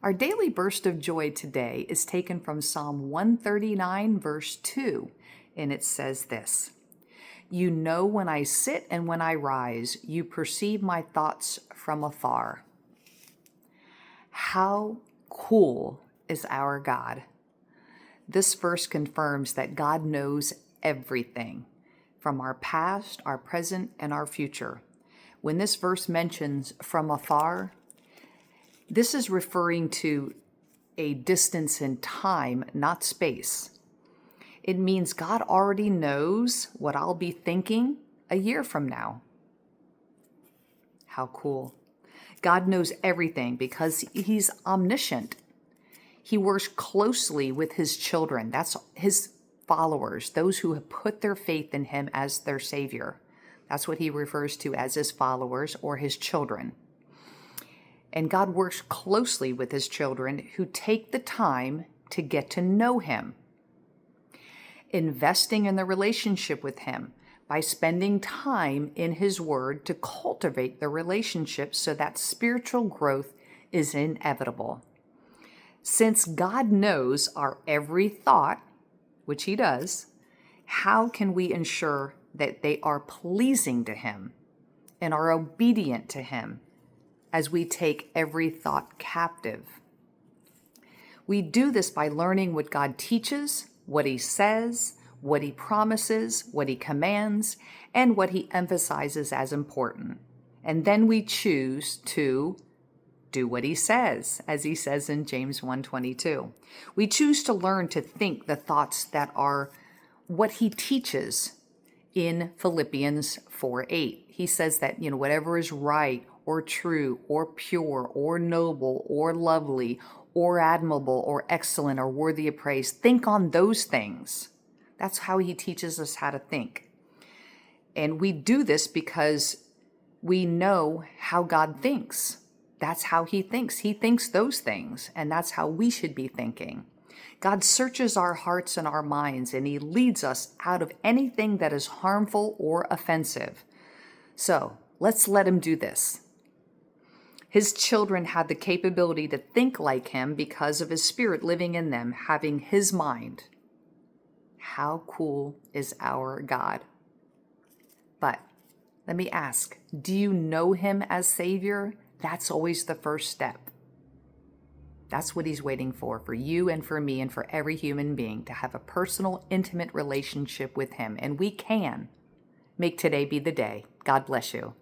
Our daily burst of joy today is taken from Psalm 139, verse 2, and it says this: You know when I sit and when I rise, you perceive my thoughts from afar. How cool is our God? This verse confirms that God knows everything, from our past, our present, and our future. When this verse mentions from afar, this is referring to a distance in time, not space. It means God already knows what I'll be thinking a year from now. How cool. God knows everything because He's omniscient. He works closely with His children. That's His followers, those who have put their faith in Him as their Savior. That's what He refers to as His followers or His children. And God works closely with His children who take the time to get to know Him, investing in the relationship with Him by spending time in His Word to cultivate the relationship so that spiritual growth is inevitable. Since God knows our every thought, which He does, how can we ensure that they are pleasing to Him and are obedient to Him as we take every thought captive? We do this by learning what God teaches, what He says, what He promises, what He commands, and what He emphasizes as important. And then we choose to do what He says, as He says in James 1:22. We choose to learn to think the thoughts that are what He teaches in Philippians 4:8. He says that, whatever is right or true or pure or noble or lovely or admirable or excellent or worthy of praise, think on those things. That's how He teaches us how to think. And we do this because we know how God thinks. That's how He thinks. He thinks those things, and that's how we should be thinking. God searches our hearts and our minds, and He leads us out of anything that is harmful or offensive. So let's let Him do this. His children had the capability to think like Him because of His Spirit living in them, having His mind. How cool is our God? But let me ask, do you know Him as Savior? That's always the first step. That's what He's waiting for you and for me and for every human being, to have a personal, intimate relationship with Him. And we can make today be the day. God bless you.